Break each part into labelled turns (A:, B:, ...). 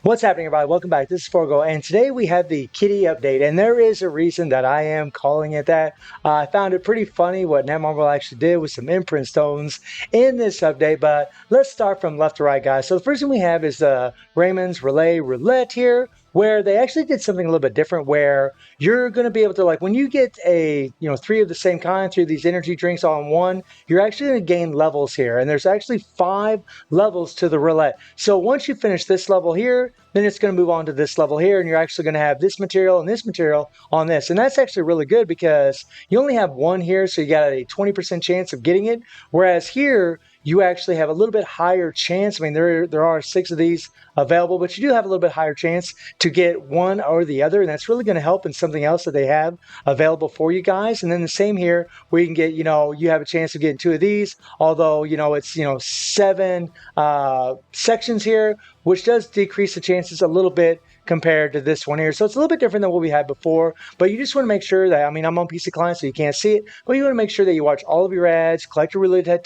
A: What's happening, everybody? Welcome back. This is Forgo, and today we have the kitty update, and there is a reason that I am calling it that. I found it pretty funny what Netmarble actually did with some imprint stones in this update, but let's start from left to right, guys. So the first thing we have is Raymond's Roulette here, where they actually did something a little bit different, where you're going to be able to, like, when you get three of the same kind, three of these energy drinks all in one, you're actually going to gain levels here, and there's actually 5 levels to the roulette. So once you finish this level here, then it's going to move on to this level here, and you're actually going to have this material and this material on this. And that's actually really good because you only have one here, so you got a 20% chance of getting it. Whereas here, you actually have a little bit higher chance. I mean, there are 6 of these available, but you do have a little bit higher chance to get one or the other, and that's really going to help in something else that they have available for you guys. And then the same here, where you can get, you have a chance of getting 2 of these, although, it's, 7 sections here, which does decrease the chances a little bit compared to this one here. So it's a little bit different than what we had before, but you just want to make sure that, I'm on PC client, so you can't see it, but you want to make sure that you watch all of your ads, collect your roulette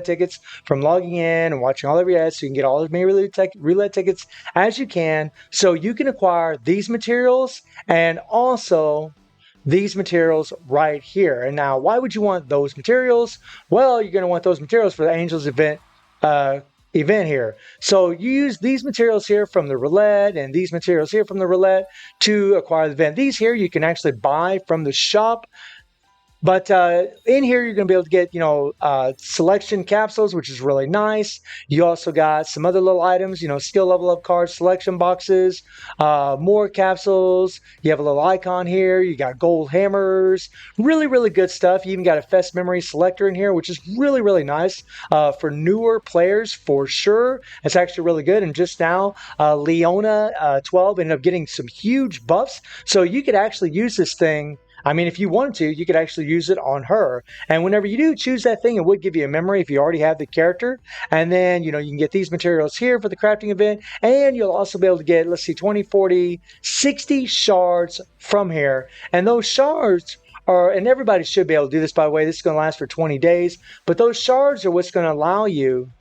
A: tickets from logging in and watching all of your ads, so you can get all as many roulette tickets as you can, so you can acquire these materials and also these materials right here. And now, why would you want those materials? Well, you're going to want those materials for the Angels event here. So you use these materials here from the roulette and these materials here from the roulette to acquire the event. These here you can actually buy from the shop. But in here, you're going to be able to get, selection capsules, which is really nice. You also got some other little items, skill level up cards, selection boxes, more capsules. You have a little icon here. You got gold hammers. Really, really good stuff. You even got a fest memory selector in here, which is really, really nice for newer players for sure. It's actually really good. And just now, Leona 12 ended up getting some huge buffs. So you could actually use this thing. If you wanted to, you could actually use it on her. And whenever you do choose that thing, it would give you a memory if you already have the character. And then, you can get these materials here for the crafting event. And you'll also be able to get, 20, 40, 60 shards from here. And those shards and everybody should be able to do this, by the way. This is going to last for 20 days. But those shards are what's going to allow you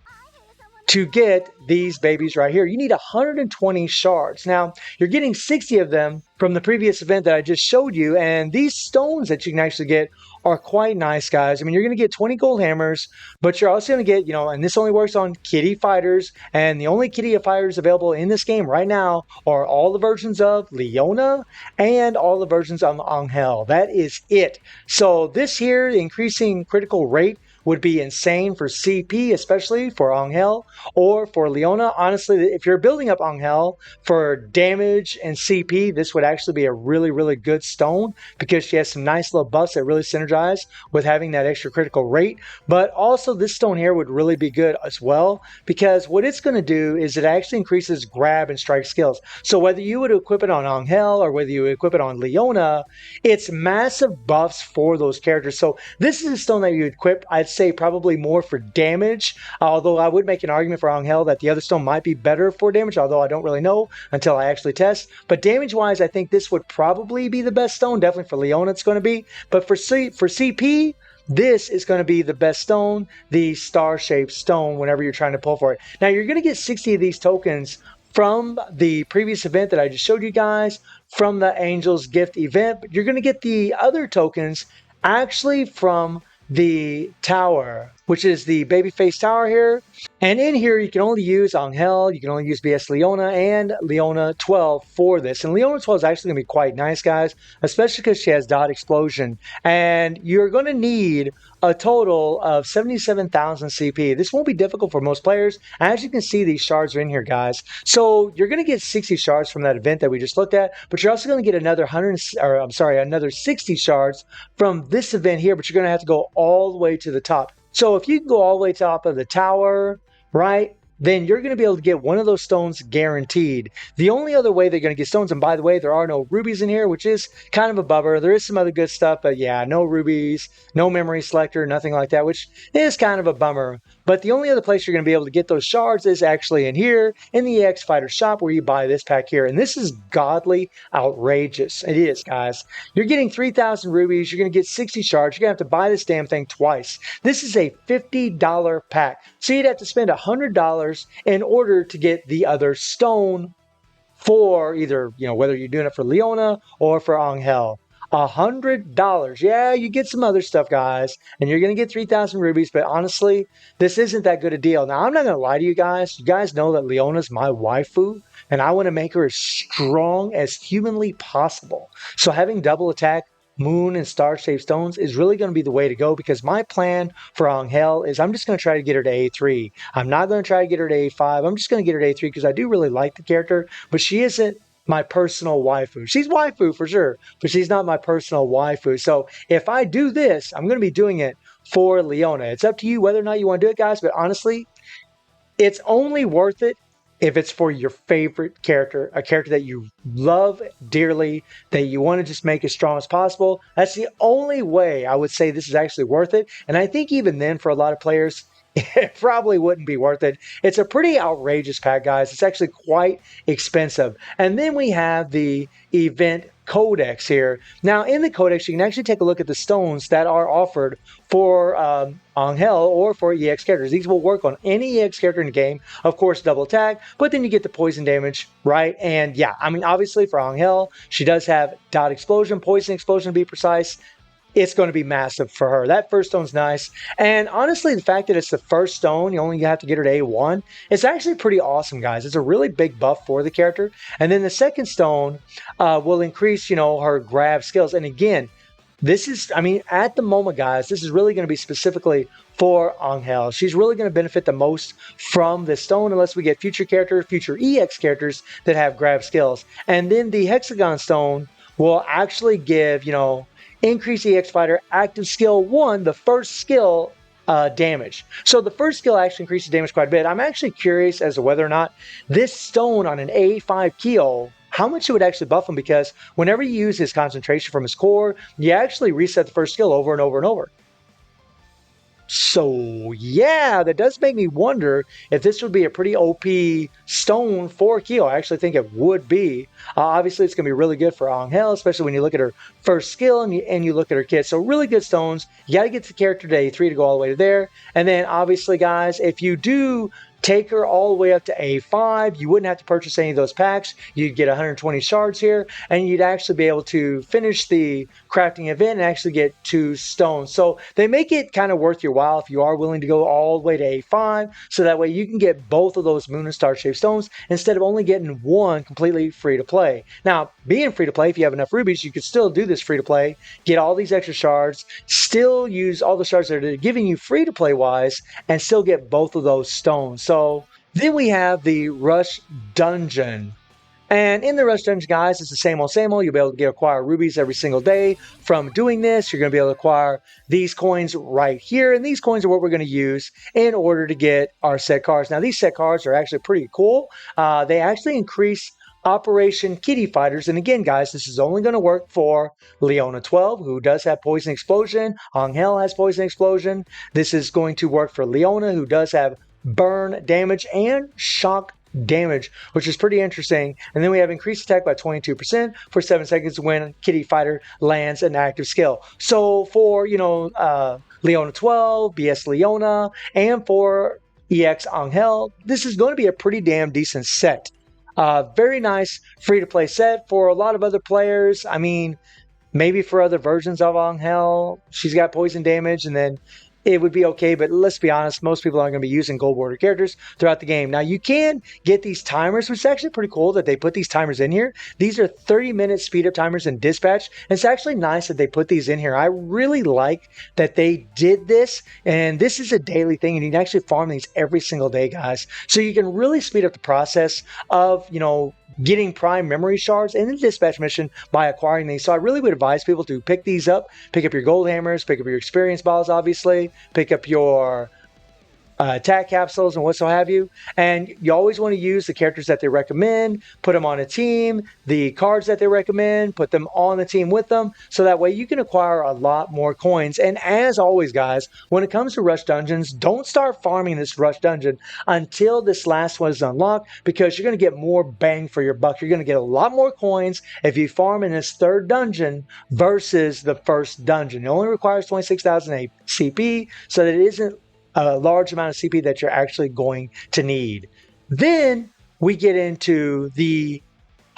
A: to get these babies right here. You need 120 shards. Now, you're getting 60 of them from the previous event that I just showed you, and these stones that you can actually get are quite nice, guys. You're going to get 20 gold hammers, but you're also going to get, and this only works on kitty fighters, and the only kitty fighters available in this game right now are all the versions of Leona and all the versions of Angel. That is it. So this here, increasing critical rate, would be insane for CP, especially for Angel or for Leona. Honestly, if you're building up Angel for damage and CP, this would actually be a really, really good stone because she has some nice little buffs that really synergize with having that extra critical rate. But also this stone here would really be good as well because what it's going to do is it actually increases grab and strike skills. So whether you would equip it on Angel or whether you equip it on Leona, it's massive buffs for those characters. So this is a stone that you equip, I'd say probably more for damage, although I would make an argument for Angel that the other stone might be better for damage, although I don't really know until I actually test. But damage wise, I think this would probably be the best stone. Definitely for Leona it's going to be, but for CP, this is going to be the best stone, the star-shaped stone, whenever you're trying to pull for it. Now you're going to get 60 of these tokens from the previous event that I just showed you guys, from the Angels Gift event, but you're going to get the other tokens actually from the tower, which is the babyface tower here. And in here, you can only use Angel, you can only use BS Leona and Leona 12 for this. And Leona 12 is actually going to be quite nice, guys, especially because she has dot explosion. And you're going to need a total of 77,000 CP. This won't be difficult for most players. As you can see, these shards are in here, guys. So you're going to get 60 shards from that event that we just looked at, but you're also going to get another another 60 shards from this event here, but you're going to have to go all the way to the top. So if you can go all the way to the top of the tower, right, then you're going to be able to get one of those stones guaranteed. The only other way they're going to get stones, and by the way, there are no rubies in here, which is kind of a bummer. There is some other good stuff, but yeah, no rubies, no memory selector, nothing like that, which is kind of a bummer. But the only other place you're going to be able to get those shards is actually in here, in the EX Fighter shop, where you buy this pack here. And this is godly outrageous. It is, guys. You're getting 3,000 rubies. You're going to get 60 shards. You're going to have to buy this damn thing twice. This is a $50 pack. So you'd have to spend $100 in order to get the other stone for either, whether you're doing it for Leona or for Angel. $100. Yeah, you get some other stuff, guys, and you're going to get 3,000 rubies, but honestly, this isn't that good a deal. Now, I'm not going to lie to you guys. You guys know that Leona's my waifu, and I want to make her as strong as humanly possible. So having double attack, moon, and star-shaped stones is really going to be the way to go, because my plan for Angel is I'm just going to try to get her to A3. I'm not going to try to get her to A5. I'm just going to get her to A3 because I do really like the character, but she isn't my personal waifu. She's waifu for sure, but she's not my personal waifu. So if I do this, I'm going to be doing it for Leona. It's up to you whether or not you want to do it, guys, but honestly, it's only worth it if it's for your favorite character, a character that you love dearly, that you want to just make as strong as possible. That's the only way I would say this is actually worth it. And I think even then, for a lot of players, it probably wouldn't be worth it. It's a pretty outrageous pack, guys. It's actually quite expensive. And then we have the event codex here. Now, in the codex, you can actually take a look at the stones that are offered for Angel or for EX characters. These will work on any EX character in the game. Of course, double attack, but then you get the poison damage, right? And yeah, I mean, obviously for Angel, she does have dot explosion, poison explosion to be precise. It's going to be massive for her. That first stone's nice. And honestly, the fact that it's the first stone, you only have to get her to A1, it's actually pretty awesome, guys. It's a really big buff for the character. And then the second stone will increase, her grab skills. And again, this is, I mean, at the moment, guys, this is really going to be specifically for Angel. She's really going to benefit the most from this stone unless we get future EX characters that have grab skills. And then the hexagon stone will actually give, increase EX fighter active skill 1, the first skill damage. So the first skill actually increases damage quite a bit. I'm actually curious as to whether or not this stone on an A5 Kyo, how much it would actually buff him, because whenever you use his concentration from his core, you actually reset the first skill over and over and over. So yeah, that does make me wonder if this would be a pretty OP stone for Kyo. I actually think it would be. Obviously, it's going to be really good for Angel, especially when you look at her first skill and you look at her kit. So really good stones. You got to get the character to A3 to go all the way to there. And then obviously, guys, if you do take her all the way up to A5, you wouldn't have to purchase any of those packs. You'd get 120 shards here, and you'd actually be able to finish the crafting event and actually get 2 stones. So they make it kind of worth your while if you are willing to go all the way to A5, so that way you can get both of those moon and star shaped stones instead of only getting one completely free to play. Now, being free to play, if you have enough rubies, you could still do this free to play, get all these extra shards, still use all the shards that are giving you free to play wise, and still get both of those stones. So then we have the Rush Dungeon. And in the Rush Dungeon, guys, it's the same old, same old. You'll be able to acquire rubies every single day. From doing this, you're going to be able to acquire these coins right here. And these coins are what we're going to use in order to get our set cards. Now, these set cards are actually pretty cool. They actually increase Operation Kitty Fighters. And again, guys, this is only going to work for Leona 12, who does have Poison Explosion. Angel has Poison Explosion. This is going to work for Leona, who does have burn damage and shock damage, which is pretty interesting. And then we have increased attack by 22% for 7 seconds when Kitty Fighter lands an active skill. So for, Leona 12, BS Leona, and for EX Angel, this is going to be a pretty damn decent set. Very nice free-to-play set for a lot of other players. I mean, maybe for other versions of Angel, she's got poison damage, and then it would be okay, but let's be honest, most people aren't going to be using gold border characters throughout the game. Now, you can get these timers, which is actually pretty cool that they put these timers in here. These are 30-minute speed-up timers in Dispatch, and it's actually nice that they put these in here. I really like that they did this, and this is a daily thing, and you can actually farm these every single day, guys. So you can really speed up the process of, getting prime memory shards in the dispatch mission by acquiring these. So I really would advise people to pick these up, pick up your gold hammers, pick up your experience balls, obviously, pick up your attack capsules and what so have you. And you always want to use the characters that they recommend, put them on a team, the cards that they recommend, put them on the team with them, so that way you can acquire a lot more coins. And as always, guys, when it comes to Rush Dungeons, don't start farming this Rush Dungeon until this last one is unlocked, because you're going to get more bang for your buck. You're going to get a lot more coins if you farm in this third dungeon versus the first dungeon. It only requires 26,000 CP, so that it isn't a large amount of CP that you're actually going to need. Then we get into the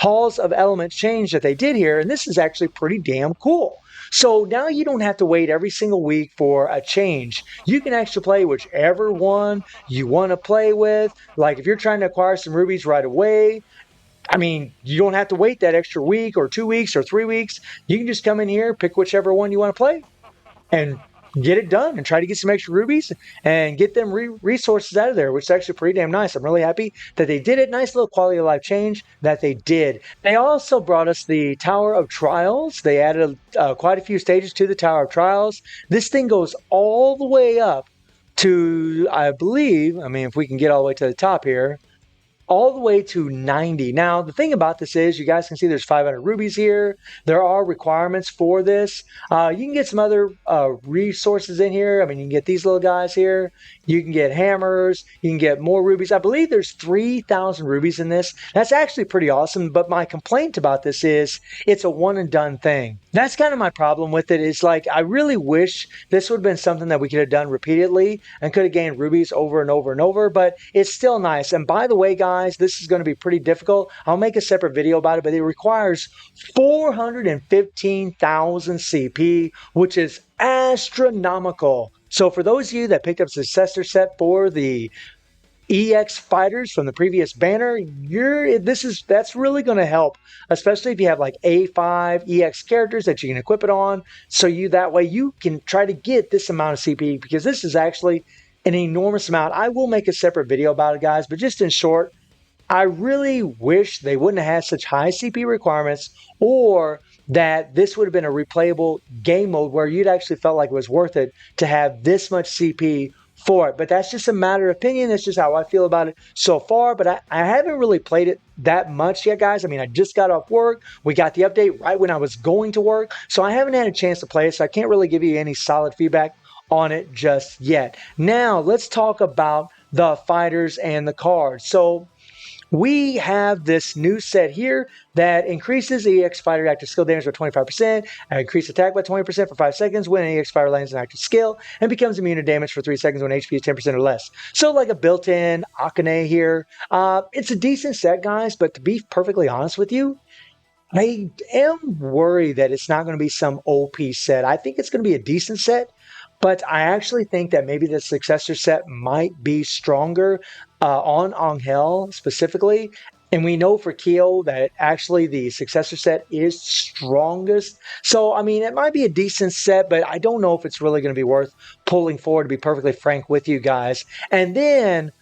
A: Halls of Elements change that they did here, and this is actually pretty damn cool. So now you don't have to wait every single week for a change. You can actually play whichever one you want to play with. Like if you're trying to acquire some rubies right away, I mean, you don't have to wait that extra week or 2 weeks or 3 weeks. You can just come in here, pick whichever one you want to play, and get it done and try to get some extra rubies and get them resources out of there, which is actually pretty damn nice. I'm really happy that they did it. Nice little quality of life change that they did. They also brought us the Tower of Trials. They added quite a few stages to the Tower of Trials. This thing goes all the way up to, I believe, I mean, if we can get all the way to the top here, all the way to 90. Now, the thing about this is you guys can see there's 500 rubies here. There are requirements for this. You can get some other resources in here. I mean, you can get these little guys here. You can get hammers. You can get more rubies. I believe there's 3,000 rubies in this. That's actually pretty awesome. But my complaint about this is it's a one and done thing. That's kind of my problem with it. Is like, I really wish this would have been something that we could have done repeatedly and could have gained rubies over and over and over, but it's still nice. And by the way, guys, this is going to be pretty difficult. I'll make a separate video about it, but it requires 415,000 CP, which is astronomical. So for those of you that picked up successor set for the EX fighters from the previous banner, that's really going to help, especially if you have like A5 EX characters that you can equip it on. So that way you can try to get this amount of CP, because this is actually an enormous amount. I will make a separate video about it, guys, but just in short, I really wish they wouldn't have had such high CP requirements, or that this would have been a replayable game mode where you'd actually felt like it was worth it to have this much CP for it. But that's just a matter of opinion. That's just how I feel about it so far. But I haven't really played it that much yet, guys. I mean, I just got off work. We got the update right when I was going to work. So I haven't had a chance to play it. So I can't really give you any solid feedback on it just yet. Now, let's talk about the fighters and the cards. So we have this new set here that increases the EX fighter active skill damage by 25%, increase attack by 20% for 5 seconds when an EX fighter lands an active skill, and becomes immune to damage for 3 seconds when HP is 10% or less. So like a built-in Akane here. It's a decent set, guys, but to be perfectly honest with you, I am worried that it's not going to be some OP set. I think it's going to be a decent set, but I actually think that maybe the successor set might be stronger on Angel specifically. And we know for Kyo that actually the successor set is strongest. So, I mean, it might be a decent set, but I don't know if it's really going to be worth pulling forward, to be perfectly frank with you guys. And then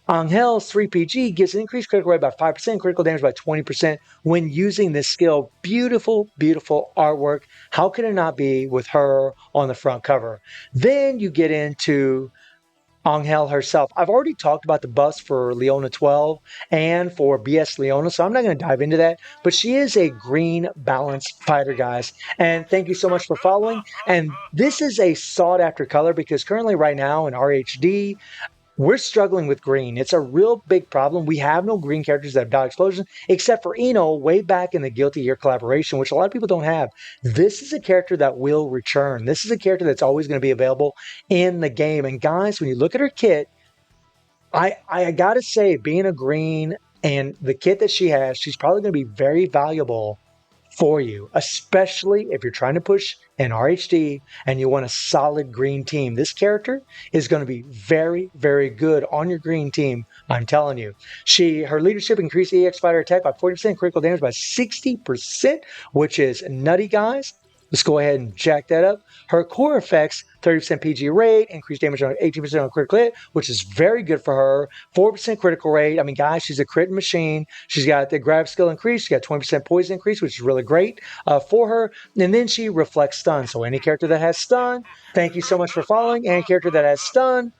A: Angel's 3PG gives an increased critical rate by 5%, critical damage by 20% when using this skill. Beautiful, beautiful artwork. How can it not be with her on the front cover? Then you get into Angel herself. I've already talked about the buffs for Leona 12 and for BS Leona, so I'm not going to dive into that, but she is a green balanced fighter, guys. And thank you so much for following. And this is a sought after color because currently right now in RHD, we're struggling with green. It's a real big problem. We have no green characters that have dot explosions, except for Eno way back in the Guilty Gear collaboration, which a lot of people don't have. This is a character that will return. This is a character that's always going to be available in the game. And guys, when you look at her kit, I got to say, being a green and the kit that she has, she's probably going to be very valuable for you, especially if you're trying to push an RHD and you want a solid green team. This character is going to be very, very good on your green team. I'm telling you. Her leadership increased the EX fighter attack by 40%, critical damage by 60%, which is nutty, guys. Let's go ahead and jack that up. Her core effects, 30% PG rate, increased damage on 18% on critical hit, which is very good for her. 4% critical rate. I mean, guys, she's a crit machine. She's got the grab skill increase. She's got 20% poison increase, which is really great for her. And then she reflects stun. So any character that has stun, thank you so much for following. Any character that has stun,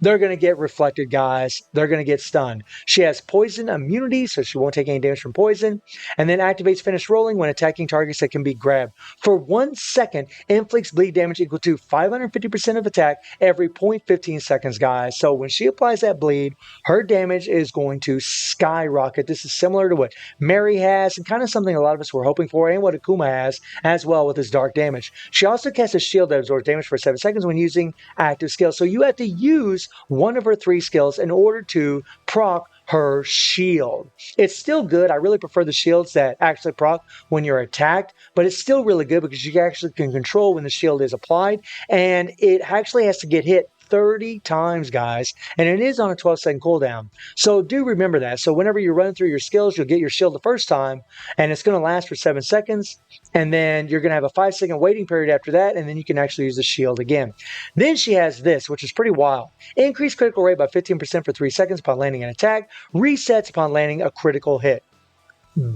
A: they're going to get reflected, guys. They're going to get stunned. She has poison immunity, so she won't take any damage from poison. And then activates finish rolling when attacking targets that can be grabbed. For 1 second, inflicts bleed damage equal to 550% of attack every 0.15 seconds, guys. So when she applies that bleed, her damage is going to skyrocket. This is similar to what Mary has, and kind of something a lot of us were hoping for, and what Akuma has as well with his dark damage. She also casts a shield that absorbs damage for 7 seconds when using active skills. So you have to use one of her 3 skills in order to proc her shield. It's still good. I really prefer the shields that actually proc when you're attacked, but it's still really good because you actually can control when the shield is applied, and it actually has to get hit 30 times, guys, and it is on a 12-second cooldown. So do remember that. So whenever you're running through your skills, you'll get your shield the first time, and it's going to last for 7 seconds, and then you're going to have a 5-second waiting period after that, and then you can actually use the shield again. Then she has this, which is pretty wild. Increase critical rate by 15% for 3 seconds upon landing an attack. Resets upon landing a critical hit.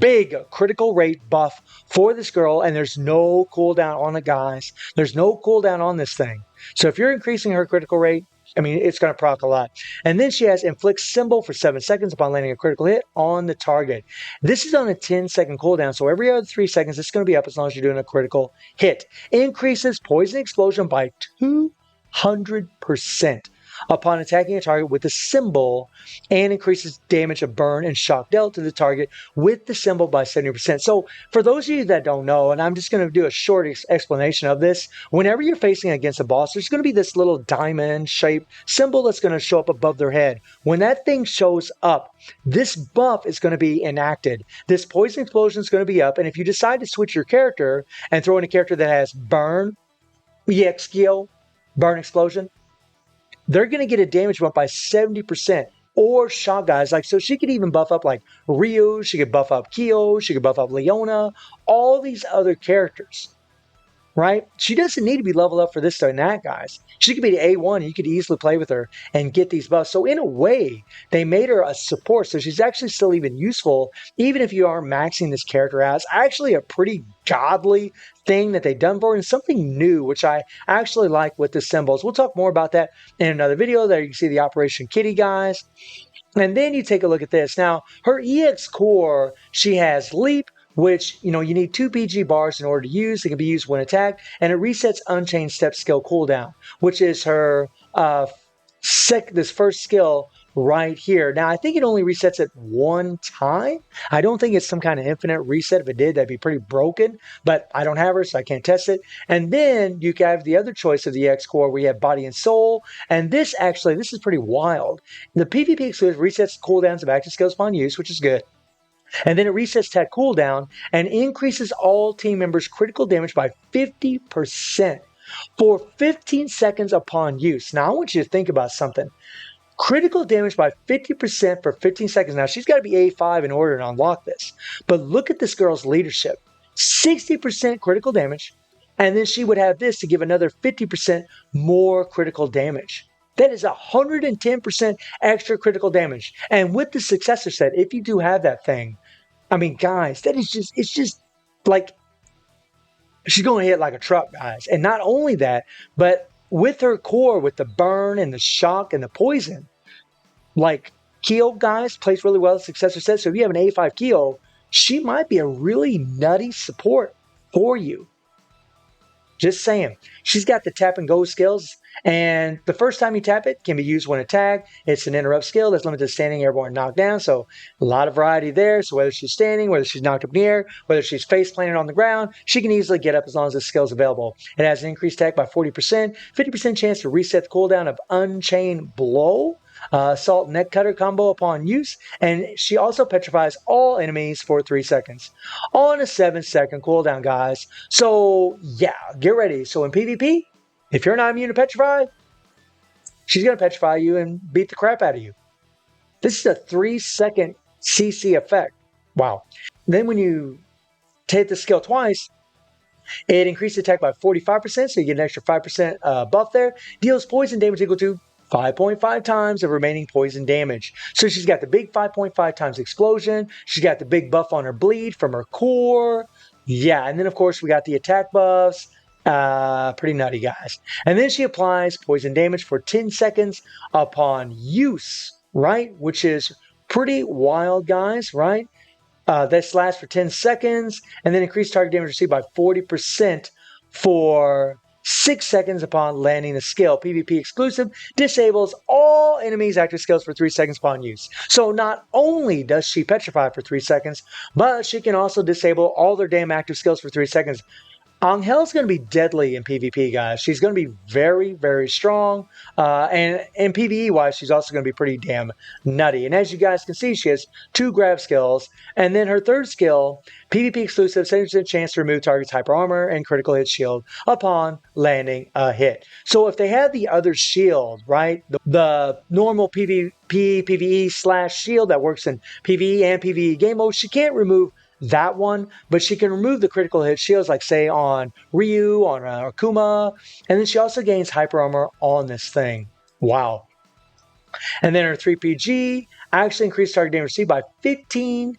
A: Big critical rate buff for this girl, and there's no cooldown on it, guys. There's no cooldown on this thing. So if you're increasing her critical rate, I mean, it's going to proc a lot. And then she has inflict symbol for 7 seconds upon landing a critical hit on the target. This is on a 10-second cooldown, so every other 3 seconds, it's going to be up as long as you're doing a critical hit. Increases poison explosion by 200% upon attacking a target with the symbol, and increases damage of burn and shock dealt to the target with the symbol by 70%. So for those of you that don't know, and I'm just going to do a short explanation of this, whenever you're facing against a boss, there's going to be this little diamond shaped symbol that's going to show up above their head. When that thing shows up, this buff is going to be enacted. This poison explosion is going to be up, and if you decide to switch your character and throw in a character that has burn, EX skill, burn explosion, they're going to get a damage bump by 70%. Or shock, guys. Like, so she could even buff up like Ryu, she could buff up Kyo, she could buff up Leona, all these other characters, right? She doesn't need to be leveled up for this to enact, guys. She could be the A1, and you could easily play with her and get these buffs. So in a way, they made her a support, so she's actually still even useful, even if you are maxing this character out. It's actually a pretty godly thing that they've done for her, and something new, which I actually like with the symbols. We'll talk more about that in another video. There you can see the Operation Kitty, guys. And then you take a look at this. Now, her EX core, she has Leap, which, you need 2 PG bars in order to use. It can be used when attacked, and it resets Unchained Step skill cooldown, which is her this first skill right here. Now, I think it only resets it one time. I don't think it's some kind of infinite reset. If it did, that'd be pretty broken, but I don't have her, so I can't test it. And then you have the other choice of the EX core where you have Body and Soul, and this is pretty wild. The PvP exclusive resets cooldowns of active skills upon use, which is good. And then it resets that cooldown and increases all team members' critical damage by 50% for 15 seconds upon use. Now, I want you to think about something. Critical damage by 50% for 15 seconds. Now, she's got to be A5 in order to unlock this. But look at this girl's leadership. 60% critical damage, and then she would have this to give another 50% more critical damage. That is 110% extra critical damage. And with the successor set, if you do have that thing, I mean, guys, it's just like, she's going to hit like a truck, guys. And not only that, but with her core, with the burn and the shock and the poison, like Kyo, guys, plays really well, the successor set. So if you have an A5 Kyo, she might be a really nutty support for you. Just saying. She's got the tap and go skills, and the first time you tap it can be used when attacked. It's an interrupt skill that's limited to standing, airborne, knocked down. So a lot of variety there. So whether she's standing, whether she's knocked up in the air, whether she's face planted on the ground, she can easily get up as long as the skill is available. It has an increased attack by 40%, 50% chance to reset the cooldown of Unchained Blow, Assault Neck Cutter combo upon use, and she also petrifies all enemies for 3 seconds on a 7-second cooldown, guys. So yeah, get ready. So in PvP, if you're not immune to petrify, she's going to petrify you and beat the crap out of you. This is a 3-second CC effect. Wow. Then when you hit the skill twice, it increases attack by 45%, so you get an extra 5% buff there. Deals poison damage equal to 5.5 times of remaining poison damage. So she's got the big 5.5 times explosion. She's got the big buff on her bleed from her core. Yeah, and then of course we got the attack buffs. Pretty nutty, guys. And then she applies poison damage for 10 seconds upon use, right? Which is pretty wild, guys, right? This lasts for 10 seconds, and then increased target damage received by 40% for 6 seconds upon landing a skill. PvP exclusive, disables all enemies' active skills for 3 seconds upon use. So not only does she petrify for 3 seconds, but she can also disable all their damn active skills for 3 seconds. Angel's going to be deadly in PvP, guys. She's going to be very, very strong. And in PvE-wise, she's also going to be pretty damn nutty. And as you guys can see, she has 2 grab skills. And then her third skill, PvP exclusive, 70% chance to remove target's hyper armor and critical hit shield upon landing a hit. So if they have the other shield, right, the normal PvP, PvE / shield that works in PvE and PvE game mode, she can't remove that one, but she can remove the critical hit shields, like say on Ryu, on Akuma, and then she also gains hyper armor on this thing. Wow. And then her 3PG actually increased target damage received by 15%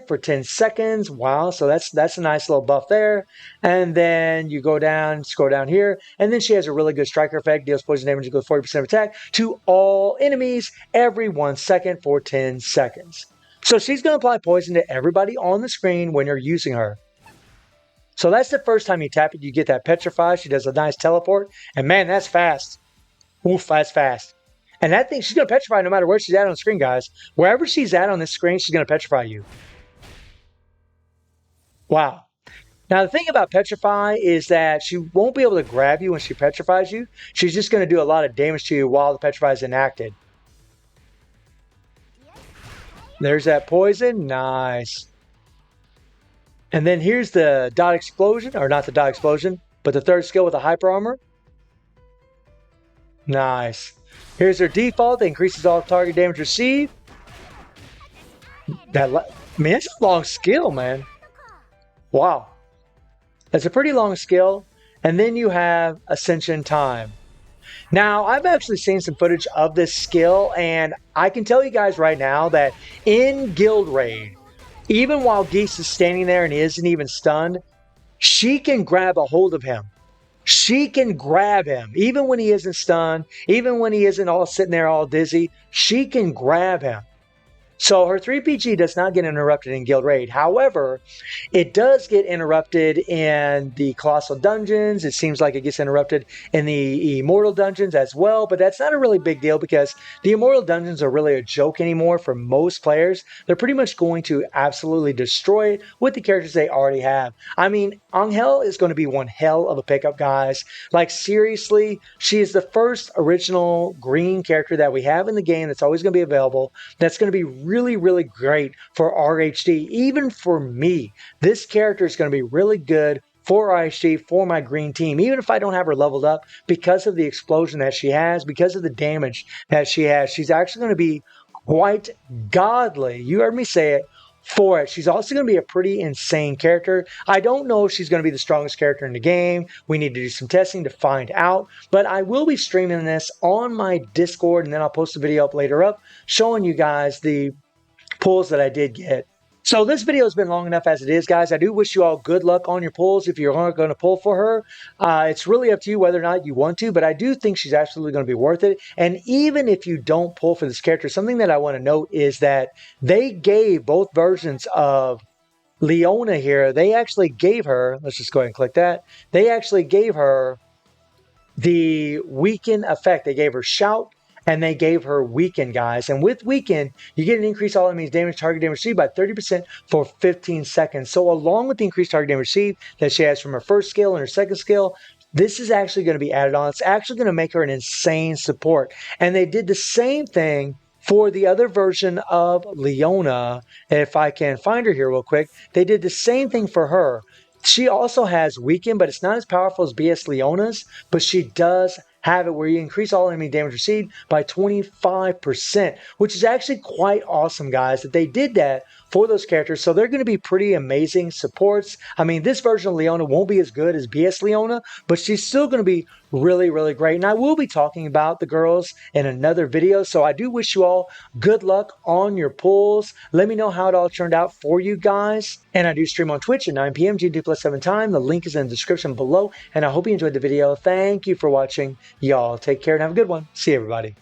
A: for 10 seconds. Wow, so that's a nice little buff there. And then you go down, scroll down here, and then she has a really good striker effect, deals poison damage equals 40% attack to all enemies every 1 second for 10 seconds. So she's going to apply poison to everybody on the screen when you're using her. So that's the first time you tap it, you get that petrify. She does a nice teleport, and man, that's fast. Oof, that's fast. And that thing, she's going to petrify no matter where she's at on the screen, guys. Wherever she's at on this screen, she's going to petrify you. Wow. Now, the thing about petrify is that she won't be able to grab you when she petrifies you. She's just going to do a lot of damage to you while the petrify is enacted. There's that poison. Nice. And then here's the dot explosion, or not the dot explosion, but the third skill with the hyper armor. Nice. Here's her default that increases all target damage received. Man, that's a long skill, man. Wow. That's a pretty long skill. And then you have Ascension Time. Now, I've actually seen some footage of this skill, and I can tell you guys right now that in Guild Raid, even while Geese is standing there and he isn't even stunned, she can grab a hold of him. She can grab him, even when he isn't stunned, even when he isn't all sitting there all dizzy, she can grab him. So her 3PG does not get interrupted in Guild Raid. However, it does get interrupted in the Colossal Dungeons. It seems like it gets interrupted in the Immortal Dungeons as well, but that's not a really big deal because the Immortal Dungeons are really a joke anymore for most players. They're pretty much going to absolutely destroy it with the characters they already have. I mean, Angel is going to be one hell of a pickup, guys. Like, seriously, she is the first original green character that we have in the game that's always going to be available. That's going to be really, really great for RHD. Even for me, this character is going to be really good for RHD, for my green team, even if I don't have her leveled up, because of the explosion that she has, because of the damage that she has. She's actually going to be quite godly. You heard me say it. For it. She's also going to be a pretty insane character. I don't know if she's going to be the strongest character in the game. We need to do some testing to find out. But I will be streaming this on my Discord, and then I'll post a video up later up showing you guys the pulls that I did get. So this video has been long enough as it is, guys. I do wish you all good luck on your pulls if you're going to pull for her. It's really up to you whether or not you want to, but I do think she's absolutely going to be worth it. And even if you don't pull for this character, something that I want to note is that they gave both versions of Leona here. They actually gave her, let's just go ahead and click that. They actually gave her the weaken effect. They gave her Shout, and they gave her Weaken, guys. And with Weaken, you get an increased all enemies damage, target damage received by 30% for 15 seconds. So along with the increased target damage received that she has from her first skill and her second skill, this is actually going to be added on. It's actually going to make her an insane support. And they did the same thing for the other version of Leona. If I can find her here real quick, they did the same thing for her. She also has Weaken, but it's not as powerful as BS Leona's, but she does have it where you increase all enemy damage received by 25%, which is actually quite awesome, guys, that they did that for those characters. So they're going to be pretty amazing supports. I mean, this version of Leona won't be as good as BS Leona, but she's still going to be really, really great. And I will be talking about the girls in another video. So I do wish you all good luck on your pulls. Let me know how it all turned out for you guys. And I do stream on Twitch at 9 p.m. GMT+7 time. The link is in the description below. And I hope you enjoyed the video. Thank you for watching. Y'all take care and have a good one. See you, everybody.